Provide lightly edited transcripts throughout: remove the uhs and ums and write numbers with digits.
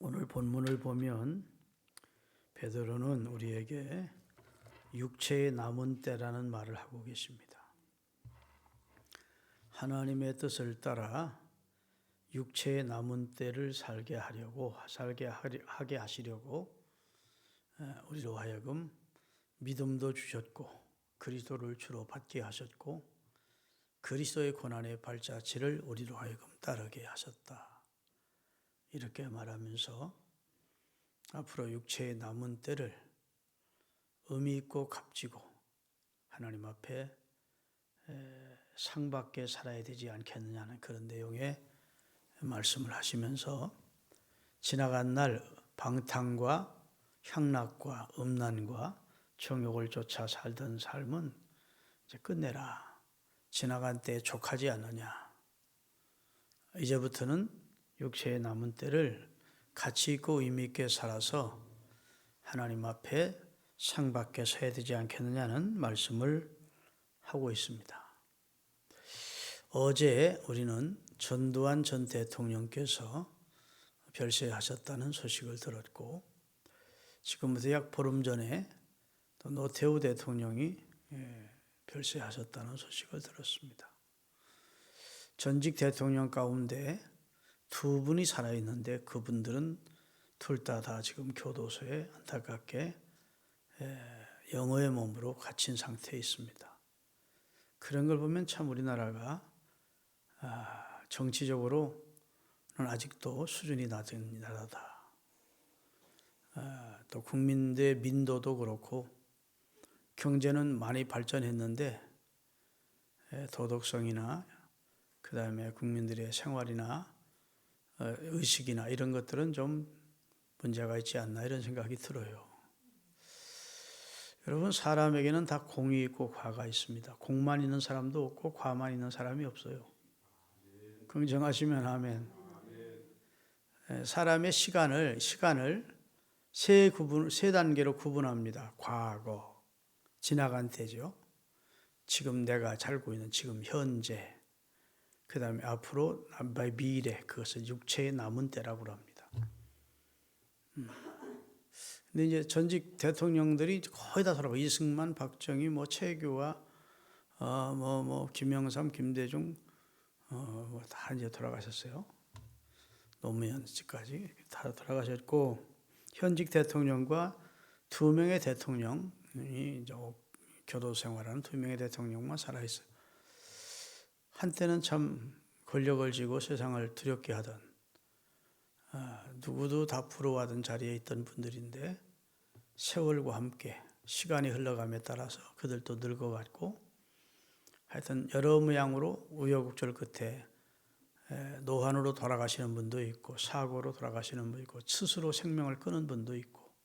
오늘 본문을 보면 베드로는 우리에게 육체의 남은 때라는 말을 하고 계십니다. 하나님의 뜻을 따라 육체의 남은 때를 살게 하게 하시려고 우리로 하여금 믿음도 주셨고 그리스도를 주로 받게 하셨고 그리스도의 고난의 발자취를 우리로 하여금 따르게 하셨다. 이렇게 말하면서 앞으로 육체의 남은 때를 의미 있고 값지고 하나님 앞에 상받게 살아야 되지 않겠느냐는 그런 내용의 말씀을 하시면서 지나간 날 방탕과 향락과 음란과 정욕을 쫓아 살던 삶은 이제 끝내라. 지나간 때에 족하지 않느냐. 이제부터는 육체의 남은 때를 가치 있고 의미 있게 살아서 하나님 앞에 상받게 서야 되지 않겠느냐는 말씀을 하고 있습니다. 어제 우리는 전두환 전 대통령께서 별세하셨다는 소식을 들었고 지금부터 약 보름 전에 또 노태우 대통령이 별세하셨다는 소식을 들었습니다. 전직 대통령 가운데 두 분이 살아있는데 그분들은 둘 다 지금 교도소에 안타깝게 영어의 몸으로 갇힌 상태에 있습니다. 그런 걸 보면 참 우리나라가 정치적으로는 아직도 수준이 낮은 나라다. 또 국민들의 민도도 그렇고 경제는 많이 발전했는데 도덕성이나 그 다음에 국민들의 생활이나 의식이나 이런 것들은 좀 문제가 있지 않나 이런 생각이 들어요. 여러분 사람에게는 다 공이 있고 과가 있습니다. 공만 있는 사람도 없고 과만 있는 사람이 없어요. 긍정하시면 아멘. 사람의 시간을 세 단계로 구분합니다. 과거, 지나간 때죠. 지금 내가 살고 있는 지금 현재, 그 다음에 앞으로 미래, 그것을 육체의 남은 때라고 합니다. 근데 이제 전직 대통령들이 거의 다 돌아가고 이승만, 박정희, 최규하, 김영삼, 김대중, 다 이제 돌아가셨어요. 노무현 씨까지 다 돌아가셨고 현직 대통령과 두 명의 대통령이 이제 교도 생활하는 두 명의 대통령만 살아 있어요. 한때는 참 권력을 쥐고 세상을 두렵게 하던 누구도 다 부러워하던 자리에 있던 분들인데 세월과 함께 시간이 흘러감에 따라서 그들도 늙어갔고 하여튼 여러 모양으로 우여곡절 끝에 노환으로 돌아가시는 분도 있고 사고로 돌아가시는 분도 있고 스스로 생명을 끊은 분도 있고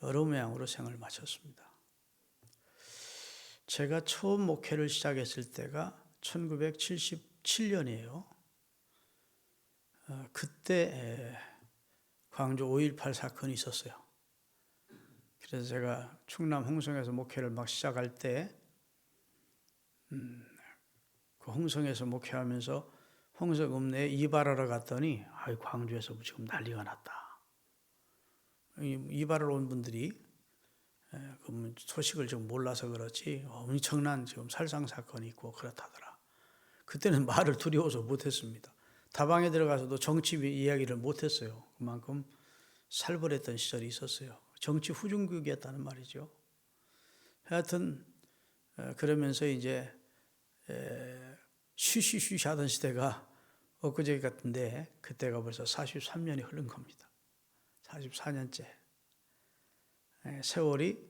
여러 모양으로 생을 마쳤습니다. 제가 처음 목회를 시작했을 때가 1977년이에요. 그때 광주 5.18 사건이 있었어요. 그래서 제가 충남 홍성에서 목회를 막 시작할 때 그 홍성에서 목회하면서 홍성 읍내에 이발하러 갔더니 광주에서 지금 난리가 났다. 이발을 온 분들이 소식을 좀 몰라서 그렇지 엄청난 지금 살상 사건이 있고 그렇다더라. 그때는 말을 두려워서 못했습니다. 다방에 들어가서도 정치 이야기를 못했어요. 그만큼 살벌했던 시절이 있었어요. 정치 후중국이었다는 말이죠. 하여튼 그러면서 이제 쉬쉬쉬 하던 시대가 엊그제 같은데 그때가 벌써 43년이 흐른 겁니다. 44년째. 세월이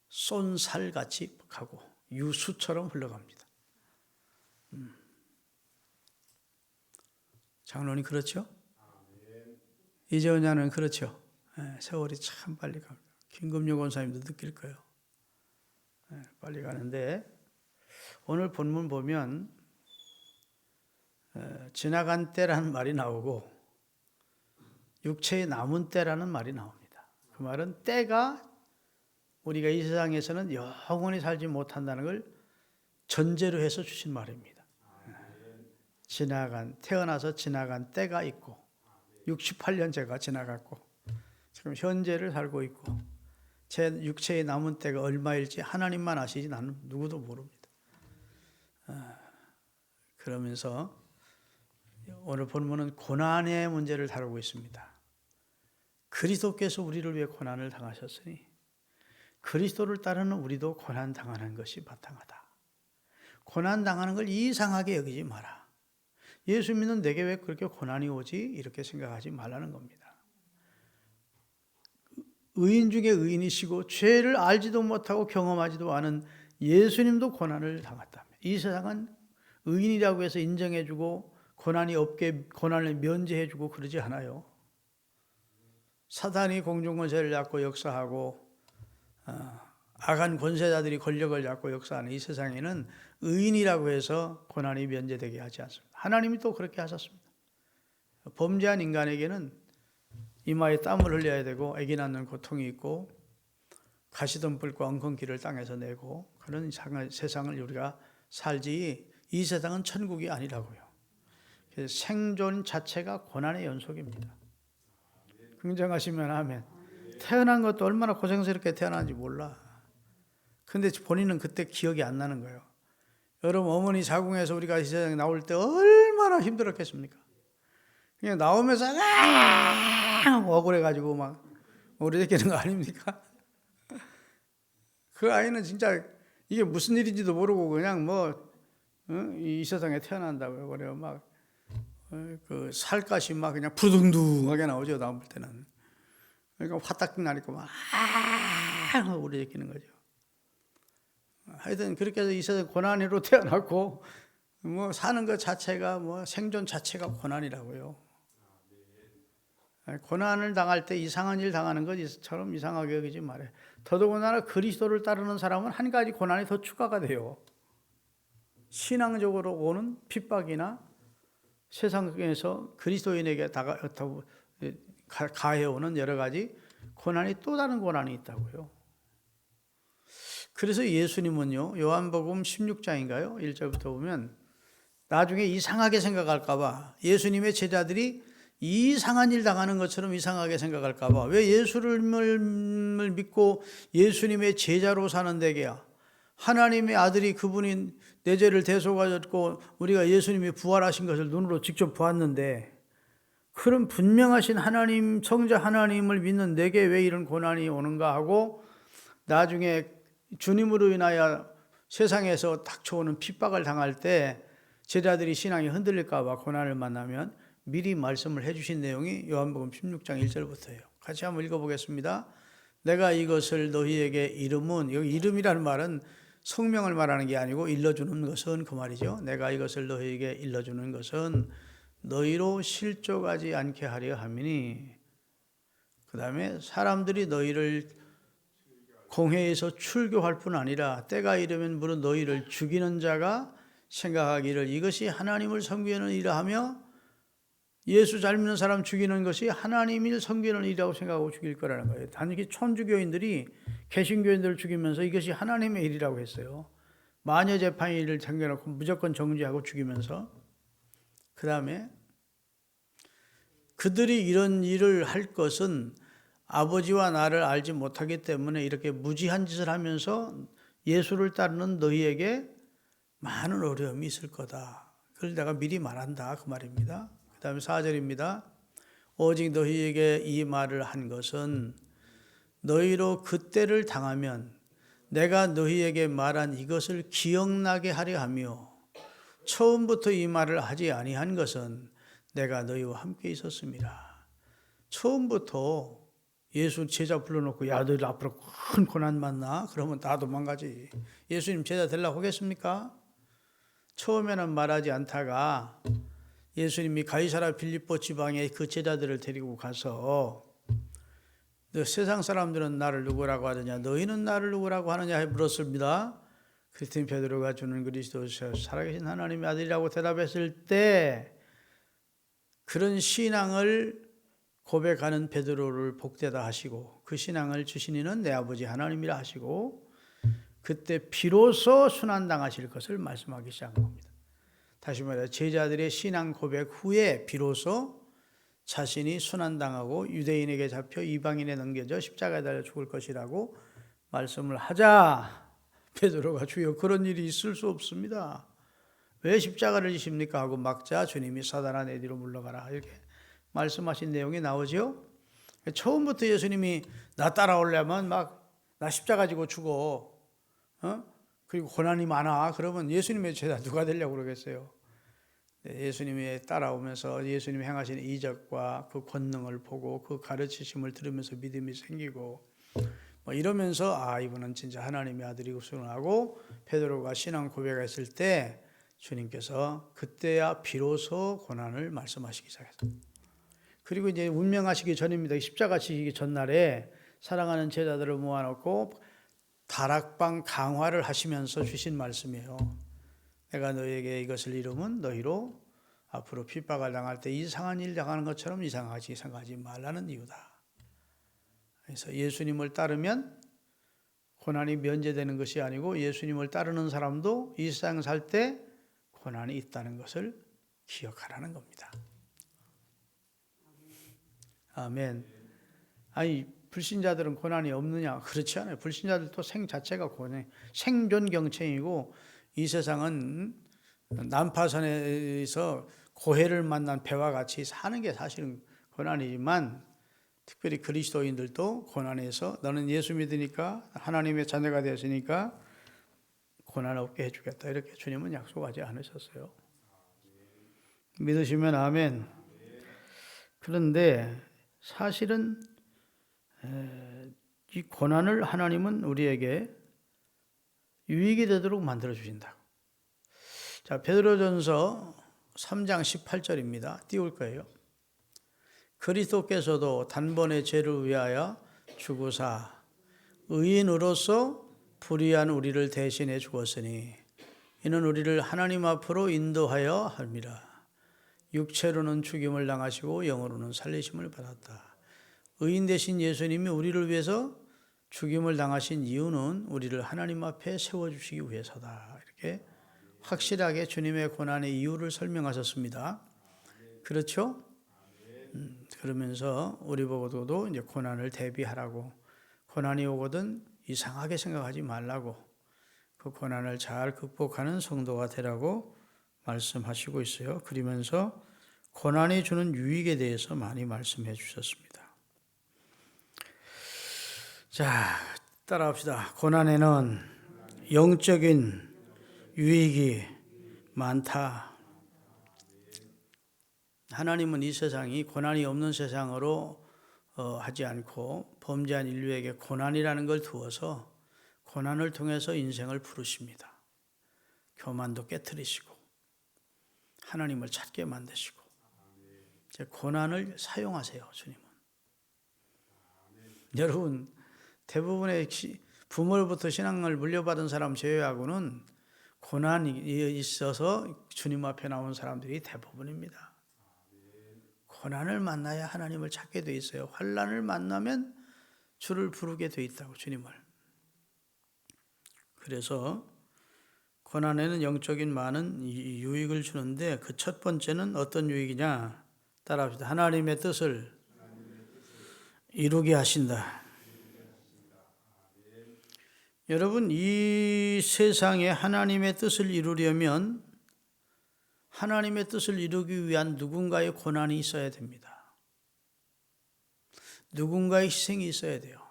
쏜살같이 가고 유수처럼 흘러갑니다. 장로님 그렇죠? 이재원자는 그렇죠? 세월이 참 빨리 갑니다. 김금용 권사님도 느낄 거예요. 빨리 가는데 오늘 본문 보면 지나간 때라는 말이 나오고 육체의 남은 때라는 말이 나옵니다. 그 말은 때가 우리가 이 세상에서는 영원히 살지 못한다는 걸 전제로 해서 주신 말입니다. 태어나서 지나간 때가 있고 68년째가 지나갔고 지금 현재를 살고 있고 제 육체의 남은 때가 얼마일지 하나님만 아시지 나는 누구도 모릅니다. 그러면서 오늘 본문은 고난의 문제를 다루고 있습니다. 그리스도께서 우리를 위해 고난을 당하셨으니 그리스도를 따르는 우리도 고난 당하는 것이 마땅하다. 고난 당하는 걸 이상하게 여기지 마라. 예수 믿는 내게 왜 그렇게 고난이 오지? 이렇게 생각하지 말라는 겁니다. 의인 중에 의인이시고 죄를 알지도 못하고 경험하지도 않은 예수님도 고난을 당했다며. 이 세상은 의인이라고 해서 인정해주고 고난이 없게 고난을 면제해주고 그러지 않아요. 사단이 공중권세를 잡고 역사하고 악한 권세자들이 권력을 잡고 역사하는 이 세상에는 의인이라고 해서 고난이 면제되게 하지 않습니다. 하나님이 또 그렇게 하셨습니다. 범죄한 인간에게는 이마에 땀을 흘려야 되고 아기 낳는 고통이 있고 가시덤불과 엉겅퀴를 땅에서 내고 그런 세상을 우리가 살지 이 세상은 천국이 아니라고요. 그래서 생존 자체가 고난의 연속입니다. 긍정하시면 아멘. 태어난 것도 얼마나 고생스럽게 태어난지 몰라. 근데 본인은 그때 기억이 안 나는 거예요. 여러분 어머니 자궁에서 우리가 이 세상에 나올 때 얼마나 힘들었겠습니까? 그냥 나오면서 억울해가지고 막 오래되는 거 아닙니까? 그 아이는 진짜 이게 무슨 일인지도 모르고 그냥 이 세상에 태어난다고요. 그래요. 막 그 살갗이 막 그냥 부둥둥하게 나오죠. 나올 때는. 그러니까 화딱지 나니까 막 오래되는 거죠. 하여튼 그렇게 해서 이 세상 고난으로 태어났고 사는 것 자체가 생존 자체가 고난이라고요. 고난을 당할 때 이상한 일 당하는 것처럼 이상하게 여기지 말아요. 더더군다나 그리스도를 따르는 사람은 한 가지 고난이 더 추가가 돼요. 신앙적으로 오는 핍박이나 세상에서 그리스도인에게 가해오는 여러 가지 고난이 또 다른 고난이 있다고요. 그래서 예수님은요, 요한복음 16장인가요? 1절부터 보면 나중에 이상하게 생각할까 봐 예수님의 제자들이 이상한 일 당하는 것처럼 이상하게 생각할까 봐 왜 예수를 믿고 예수님의 제자로 사는 데게야 하나님의 아들이 그분이 내 죄를 대속하셨고 우리가 예수님이 부활하신 것을 눈으로 직접 보았는데 그런 분명하신 하나님 성자 하나님을 믿는 내게 왜 이런 고난이 오는가 하고 나중에 주님으로 인하여 세상에서 닥쳐오는 핍박을 당할 때 제자들이 신앙이 흔들릴까 봐 고난을 만나면 미리 말씀을 해주신 내용이 요한복음 16장 1절부터예요. 같이 한번 읽어보겠습니다. 내가 이것을 너희에게 이름은, 여기 이름이라는 말은 성명을 말하는 게 아니고 일러주는 것은 그 말이죠. 내가 이것을 너희에게 일러주는 것은 너희로 실족하지 않게 하려 함이니 그 다음에 사람들이 너희를 공회에서 출교할 뿐 아니라 때가 이르면 물론 너희를 죽이는 자가 생각하기를 이것이 하나님을 섬기는 일이라 하며 예수 잘 믿는 사람 죽이는 것이 하나님을 섬기는 일이라고 생각하고 죽일 거라는 거예요. 단지 천주교인들이 개신교인들을 죽이면서 이것이 하나님의 일이라고 했어요. 마녀 재판일을 챙겨놓고 무조건 정죄하고 죽이면서 그 다음에 그들이 이런 일을 할 것은 아버지와 나를 알지 못하기 때문에 이렇게 무지한 짓을 하면서 예수를 따르는 너희에게 많은 어려움이 있을 거다. 그걸 내가 미리 말한다 그 말입니다. 그 다음에 4절입니다. 오직 너희에게 이 말을 한 것은 너희로 그때를 당하면 내가 너희에게 말한 이것을 기억나게 하려 하며 처음부터 이 말을 하지 아니한 것은 내가 너희와 함께 있었습니다. 처음부터 예수 제자 불러놓고 야 너희 앞으로 큰 고난 만나? 그러면 다 도망가지. 예수님 제자 되려고 하겠습니까? 처음에는 말하지 않다가 예수님이 가이사랴 빌립보 지방에 그 제자들을 데리고 가서 너 세상 사람들은 나를 누구라고 하느냐 너희는 나를 누구라고 하느냐 물었습니다. 그랬더니 베드로가 주는 그리스도 살아계신 하나님의 아들이라고 대답했을 때 그런 신앙을 고백하는 베드로를 복되다 하시고 그 신앙을 주신 이는 내 아버지 하나님이라 하시고 그때 비로소 순환당하실 것을 말씀하기 시작한 겁니다. 다시 말해 제자들의 신앙 고백 후에 비로소 자신이 순환당하고 유대인에게 잡혀 이방인에 넘겨져 십자가에 달려 죽을 것이라고 말씀을 하자 베드로가 주여 그런 일이 있을 수 없습니다. 왜 십자가를 지십니까? 하고 막자 주님이 사단아 내 뒤로 물러가라 이렇게 말씀하신 내용이 나오죠. 처음부터 예수님이 나 따라오려면 막 나 십자가 지고 죽어 그리고 고난이 많아 그러면 예수님의 제자 누가 되려고 그러겠어요. 예수님이 따라오면서 예수님이 행하신 이적과 그 권능을 보고 그 가르치심을 들으면서 믿음이 생기고 뭐 이러면서 아 이분은 진짜 하나님의 아들이구나 하고 베드로가 신앙 고백했을 때 주님께서 그때야 비로소 고난을 말씀하시기 시작했어요. 그리고 이제 운명하시기 전입니다. 십자가 지시기 전날에 사랑하는 제자들을 모아놓고 다락방 강화를 하시면서 주신 말씀이에요. 내가 너에게 이것을 이루면 너희로 앞으로 핍박을 당할 때 이상한 일 당하는 것처럼 이상하지 생각하지 말라는 이유다. 그래서 예수님을 따르면 고난이 면제되는 것이 아니고 예수님을 따르는 사람도 이 세상 살 때 고난이 있다는 것을 기억하라는 겁니다. 아멘. 아니 불신자들은 고난이 없느냐? 그렇지 않아요. 불신자들도 생 자체가 고난, 생존 경쟁이고 이 세상은 난파선에서 고해를 만난 배와 같이 사는 게 사실은 고난이지만 특별히 그리스도인들도 고난에서 너는 예수 믿으니까 하나님의 자녀가 되었으니까 고난 없게 해주겠다 이렇게 주님은 약속하지 않으셨어요. 믿으시면 아멘. 그런데 사실은 이 고난을 하나님은 우리에게 유익이 되도록 만들어 주신다고. 자, 베드로전서 3장 18절입니다. 띄울 거예요. 그리스도께서도 단번에 죄를 위하여 죽으사 의인으로서 불의한 우리를 대신해 죽었으니 이는 우리를 하나님 앞으로 인도하여 함이라. 육체로는 죽임을 당하시고 영으로는 살리심을 받았다. 의인 되신 예수님이 우리를 위해서 죽임을 당하신 이유는 우리를 하나님 앞에 세워주시기 위해서다. 이렇게 확실하게 주님의 고난의 이유를 설명하셨습니다. 그렇죠? 그러면서 우리 보고도 이제 고난을 대비하라고, 고난이 오거든 이상하게 생각하지 말라고, 그 고난을 잘 극복하는 성도가 되라고 말씀하시고 있어요. 그러면서 고난이 주는 유익에 대해서 많이 말씀해 주셨습니다. 자, 따라합시다. 고난에는 영적인 유익이 많다. 하나님은 이 세상이 고난이 없는 세상으로 하지 않고 범죄한 인류에게 고난이라는 걸 두어서 고난을 통해서 인생을 부르십니다. 교만도 깨트리시고 하나님을 찾게 만드시고 고난을 사용하세요. 주님은. 여러분 대부분의 부모로부터 신앙을 물려받은 사람 제외하고는 고난이 있어서 주님 앞에 나온 사람들이 대부분입니다. 고난을 만나야 하나님을 찾게 돼 있어요. 환난을 만나면 주를 부르게 돼 있다고, 주님을. 그래서 고난에는 영적인 많은 유익을 주는데 그 첫 번째는 어떤 유익이냐? 따라합시다. 하나님의 뜻을 이루게 하신다. 여러분, 이 세상에 하나님의 뜻을 이루려면 하나님의 뜻을 이루기 위한 누군가의 고난이 있어야 됩니다. 누군가의 희생이 있어야 돼요.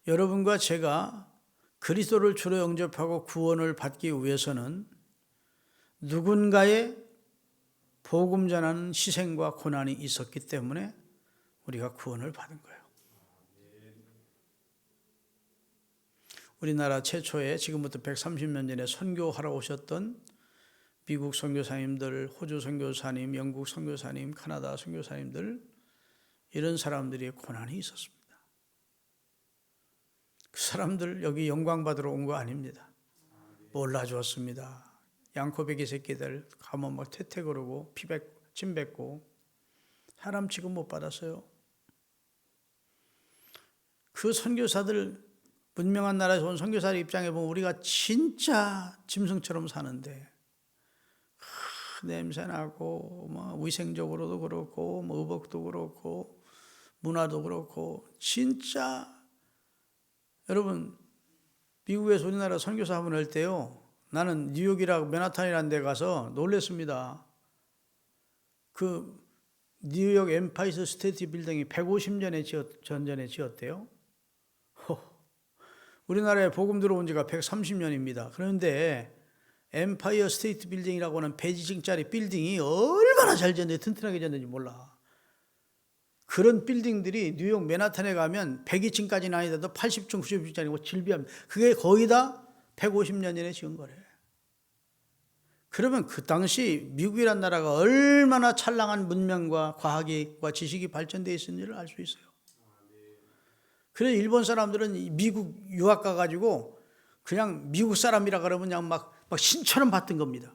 여러분과 제가 그리스도를 주로 영접하고 구원을 받기 위해서는 누군가의 복음 전하는 희생과 고난이 있었기 때문에 우리가 구원을 받은 거예요. 우리나라 최초에 지금부터 130년 전에 선교하러 오셨던 미국 선교사님들, 호주 선교사님, 영국 선교사님, 카나다 선교사님들, 이런 사람들이 고난이 있었습니다. 그 사람들 여기 영광 받으러 온 거 아닙니다. 몰라주었습니다. 양코배기 새끼들 가면 막 퇴퇴 그러고 침 뱉고 사람 취급 못 받았어요. 그 선교사들, 문명한 나라에서 온 선교사의 입장에 보면 우리가 진짜 짐승처럼 사는데 냄새나고 뭐 위생적으로도 그렇고 뭐 의복도 그렇고 문화도 그렇고 진짜 여러분 미국에서 우리나라 선교사 한번 할 때요. 나는 뉴욕이라고 맨하탄이라는 데 가서 놀랬습니다. 그 뉴욕 엠파이어 스테이트 빌딩이 150년에 전전에 지었대요. 우리나라에 복음 들어온 지가 130년입니다. 그런데 엠파이어 스테이트 빌딩이라고 하는 120층짜리 빌딩이 얼마나 잘 지었는지 튼튼하게 지었는지 몰라. 그런 빌딩들이 뉴욕 맨하탄에 가면 102층까지는 아니더라도 80층, 90층짜리고 질비합니다. 그게 거의 다 150년 전에 지은 거래. 그러면 그 당시 미국이란 나라가 얼마나 찬란한 문명과 과학과 지식이 발전되어 있었는지를 알 수 있어요. 그래서 일본 사람들은 미국 유학 가가지고 그냥 미국 사람이라 그러면 그냥 막 신처럼 받던 겁니다.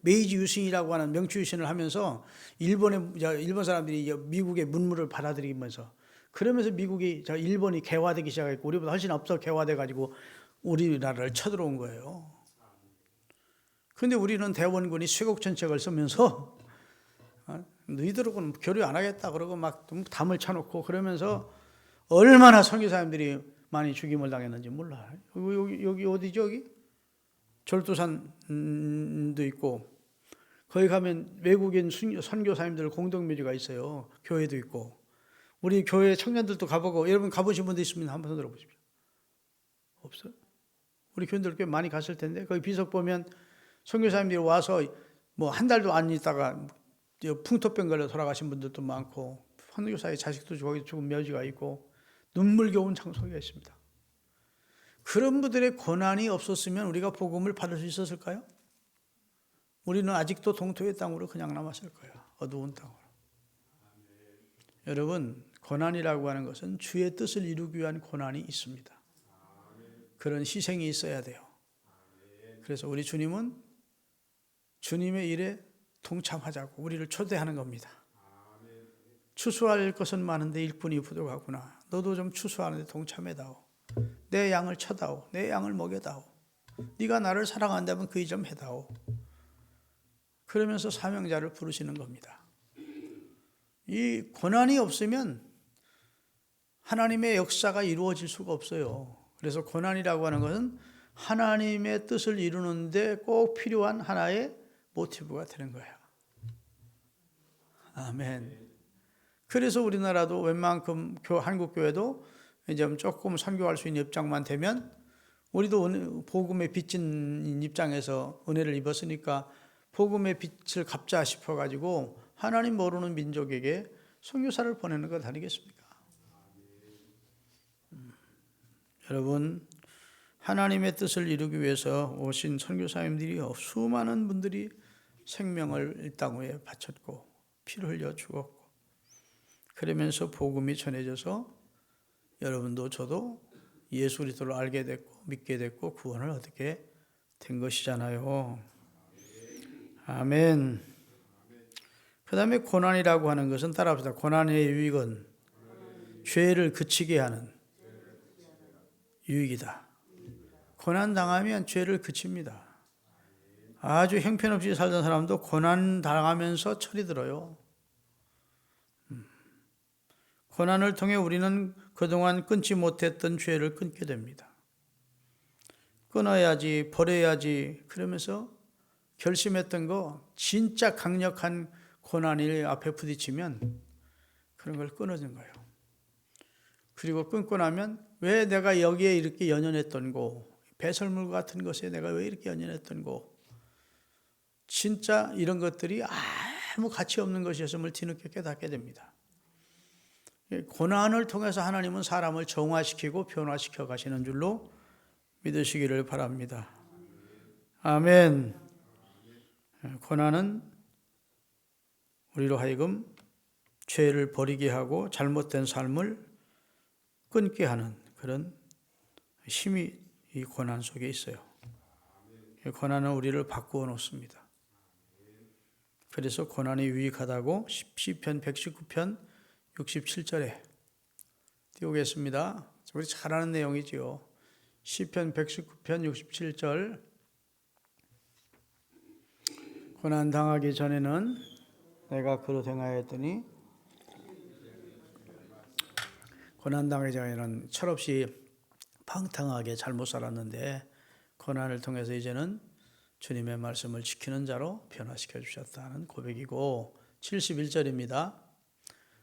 메이지 유신이라고 하는 명치 유신을 하면서 일본 사람들이 미국의 문물을 받아들이면서 그러면서 일본이 개화되기 시작했고 우리보다 훨씬 앞서 개화돼가지고 우리나라를 쳐들어온 거예요. 그런데 우리는 대원군이 쇄국전책을 쓰면서 너희들하고는 교류 안 하겠다 그러고 막 담을 쳐놓고 그러면서 얼마나 선교사님들이 많이 죽임을 당했는지 몰라. 여기 어디죠? 여기 절도산도 있고 거기 가면 외국인 선교사님들 공동묘지가 있어요. 교회도 있고 우리 교회 청년들도 가보고 여러분 가보신 분도 있으면 한번 손 들어보십시오. 없어요? 우리 교인들 꽤 많이 갔을 텐데 거기 비석 보면 선교사님들이 와서 뭐 한 달도 안 있다가 풍토병 걸려 돌아가신 분들도 많고 선교사의 자식도 죽은 묘지가 있고 눈물겨운 장소가 있습니다. 그런 분들의 고난이 없었으면 우리가 복음을 받을 수 있었을까요? 우리는 아직도 동토의 땅으로 그냥 남았을 거예요. 어두운 땅으로. 여러분, 고난이라고 하는 것은 주의 뜻을 이루기 위한 고난이 있습니다. 그런 희생이 있어야 돼요. 그래서 우리 주님은 주님의 일에 동참하자고 우리를 초대하는 겁니다. 추수할 것은 많은데 일꾼이 부족하구나. 너도 좀 추수하는데 동참해다오. 내 양을 쳐다오. 내 양을 먹여다오. 네가 나를 사랑한다면 그 일 좀 해다오. 그러면서 사명자를 부르시는 겁니다. 이 고난이 없으면 하나님의 역사가 이루어질 수가 없어요. 그래서 고난이라고 하는 것은 하나님의 뜻을 이루는데 꼭 필요한 하나의 모티브가 되는 거예요. 아멘. 그래서 우리나라도 웬만큼 한국교회도 이제 조금 선교할 수 있는 입장만 되면 우리도 복음의 빚진 입장에서 은혜를 입었으니까 복음의 빛을 갚자 싶어가지고 하나님 모르는 민족에게 선교사를 보내는 것 아니겠습니까? 여러분 하나님의 뜻을 이루기 위해서 오신 선교사님들이 수많은 분들이 생명을 이 땅 위에 바쳤고 피를 흘려 죽었고 그러면서 복음이 전해져서 여러분도 저도 예수 그리스도를 알게 됐고 믿게 됐고 구원을 얻게 된 것이잖아요. 아멘. 그 다음에 고난이라고 하는 것은 따라합시다. 고난의 유익은 죄를 그치게 하는 유익이다. 고난 당하면 죄를 그칩니다. 아주 형편없이 살던 사람도 고난 당하면서 철이 들어요. 고난을 통해 우리는 그동안 끊지 못했던 죄를 끊게 됩니다. 끊어야지, 버려야지 그러면서 결심했던 거 진짜 강력한 고난이 앞에 부딪히면 그런 걸 끊어진 거예요. 그리고 끊고 나면 왜 내가 여기에 이렇게 연연했던 거, 배설물 같은 것에 내가 왜 이렇게 연연했던 거, 진짜 이런 것들이 아무 가치 없는 것이었음을 뒤늦게 깨닫게 됩니다. 고난을 통해서 하나님은 사람을 정화시키고 변화시켜 가시는 줄로 믿으시기를 바랍니다. 아멘. 고난은 우리로 하여금 죄를 버리게 하고 잘못된 삶을 끊게 하는 그런 힘이 이 고난 속에 있어요. 고난은 우리를 바꾸어 놓습니다. 그래서 고난이 유익하다고 시편 119편 67절에 띄우겠습니다. 우리 잘 아는 내용이지요. 시편 119편 67절 고난 당하기 전에는 내가 그릇 행하였더니 고난 당하기 전에는 철없이 방탕하게 잘못 살았는데 고난을 통해서 이제는 주님의 말씀을 지키는 자로 변화시켜 주셨다는 고백이고 71절입니다.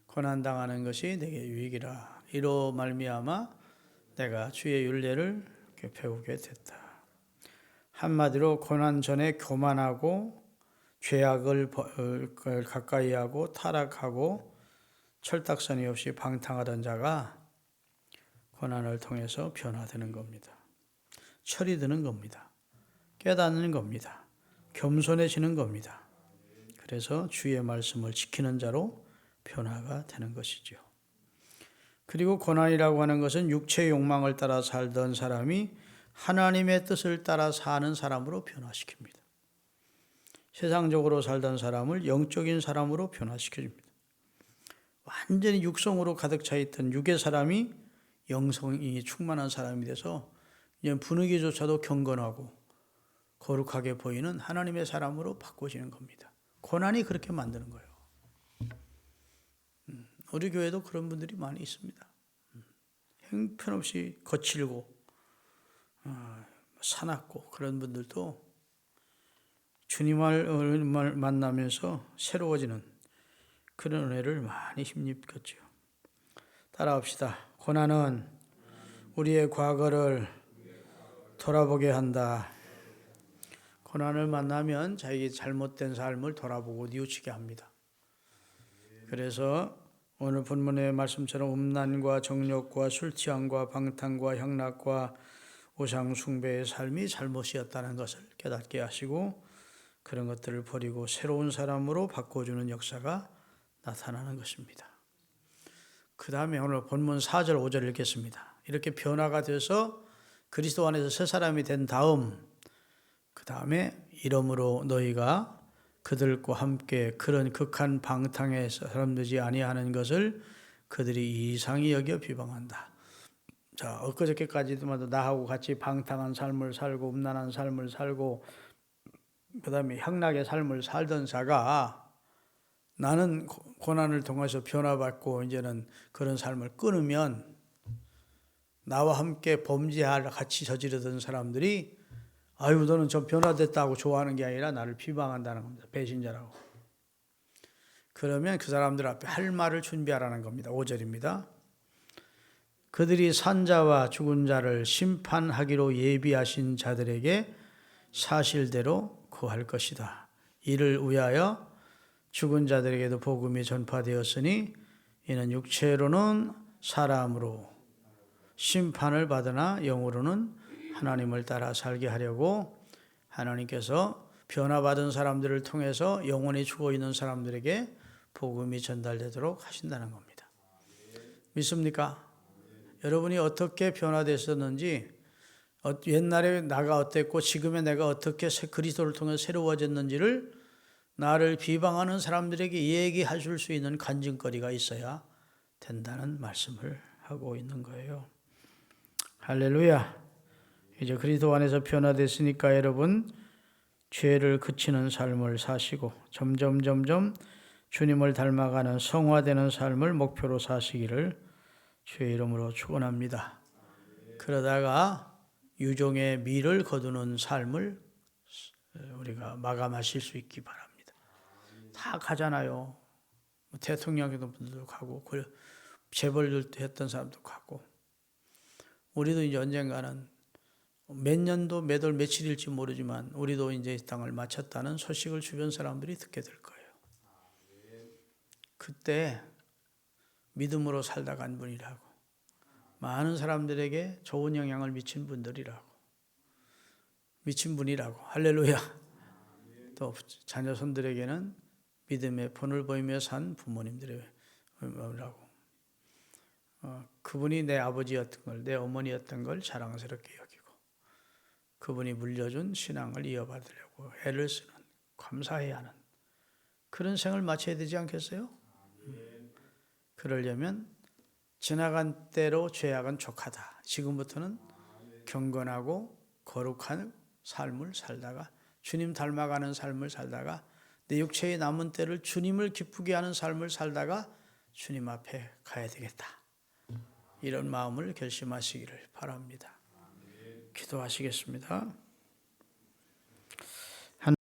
고난 당하는 것이 내게 유익이라 이로 말미암아 내가 주의 율례를 배우게 됐다. 한마디로 고난 전에 교만하고 죄악을 가까이하고 타락하고 철딱서니 없이 방탕하던 자가 고난을 통해서 변화되는 겁니다. 철이 드는 겁니다. 깨닫는 겁니다. 겸손해지는 겁니다. 그래서 주의 말씀을 지키는 자로 변화가 되는 것이죠. 그리고 고난이라고 하는 것은 육체의 욕망을 따라 살던 사람이 하나님의 뜻을 따라 사는 사람으로 변화시킵니다. 세상적으로 살던 사람을 영적인 사람으로 변화시켜줍니다. 완전히 육성으로 가득 차 있던 육의 사람이 영성이 충만한 사람이 돼서 이제 분위기조차도 경건하고 거룩하게 보이는 하나님의 사람으로 바꿔지는 겁니다. 고난이 그렇게 만드는 거예요. 우리 교회도 그런 분들이 많이 있습니다. 형편없이 거칠고 사납고 그런 분들도 주님을 만나면서 새로워지는 그런 은혜를 많이 힘입었죠. 따라합시다. 고난은 우리의 과거를 돌아보게 한다. 고난을 만나면 자기 잘못된 삶을 돌아보고 뉘우치게 합니다. 그래서 오늘 본문의 말씀처럼 음란과 정욕과 술취함과 방탕과 향락과 우상 숭배의 삶이 잘못이었다는 것을 깨닫게 하시고 그런 것들을 버리고 새로운 사람으로 바꿔주는 역사가 나타나는 것입니다. 그 다음에 오늘 본문 4절 5절 읽겠습니다. 이렇게 변화가 돼서 그리스도 안에서 새 사람이 된 다음 그 다음에 이러므로 너희가 그들과 함께 그런 극한 방탕에 사람되지 아니하는 것을 그들이 이상히 여겨 비방한다. 자, 엊그저께까지도 나하고 같이 방탕한 삶을 살고 음란한 삶을 살고 그 다음에 향락의 삶을 살던 자가 나는 고난을 통해서 변화받고 이제는 그런 삶을 끊으면 나와 함께 범죄할 같이 저지르던 사람들이 아유 너는 좀 변화됐다고 좋아하는 게 아니라 나를 비방한다는 겁니다. 배신자라고. 그러면 그 사람들 앞에 할 말을 준비하라는 겁니다. 5절입니다. 그들이 산 자와 죽은 자를 심판하기로 예비하신 자들에게 사실대로 구할 것이다. 이를 위하여 죽은 자들에게도 복음이 전파되었으니 이는 육체로는 사람으로 심판을 받으나 영으로는 하나님을 따라 살게 하려고 하나님께서 변화받은 사람들을 통해서 영원히 죽어 있는 사람들에게 복음이 전달되도록 하신다는 겁니다. 믿습니까? 여러분이 어떻게 변화됐었는지 옛날에 나가 어땠고 지금의 내가 어떻게 그리스도를 통해 새로워졌는지를 나를 비방하는 사람들에게 얘기해 줄 수 있는 간증거리가 있어야 된다는 말씀을 하고 있는 거예요. 할렐루야. 이제 그리스도 안에서 변화됐으니까 여러분 죄를 그치는 삶을 사시고 점점 주님을 닮아가는 성화되는 삶을 목표로 사시기를 주의 이름으로 축원합니다. 그러다가 유종의 미를 거두는 삶을 우리가 마감하실 수 있기 바랍니다. 다 가잖아요. 대통령도 분들도 가고 재벌들도 했던 사람도 가고 우리도 이제 언젠가는 몇 년도 몇 월 며칠일지 모르지만 우리도 이제 이 땅을 마쳤다는 소식을 주변 사람들이 듣게 될 거예요. 그때 믿음으로 살다 간 분이라고 많은 사람들에게 좋은 영향을 미친 분들이라고 미친 분이라고 할렐루야. 또 자녀손들에게는 믿음의 본을 보이며 산 부모님들이라고 그분이 내 아버지였던 걸 내 어머니였던 걸 자랑스럽게 여기고 그분이 물려준 신앙을 이어받으려고 애를 쓰는 감사해야 하는 그런 생을 마쳐야 되지 않겠어요? 그러려면 지나간 때로 죄악은 족하다. 지금부터는 경건하고 거룩한 삶을 살다가 주님 닮아가는 삶을 살다가 내 육체의 남은 때를 주님을 기쁘게 하는 삶을 살다가 주님 앞에 가야 되겠다. 이런 마음을 결심하시기를 바랍니다. 기도하시겠습니다.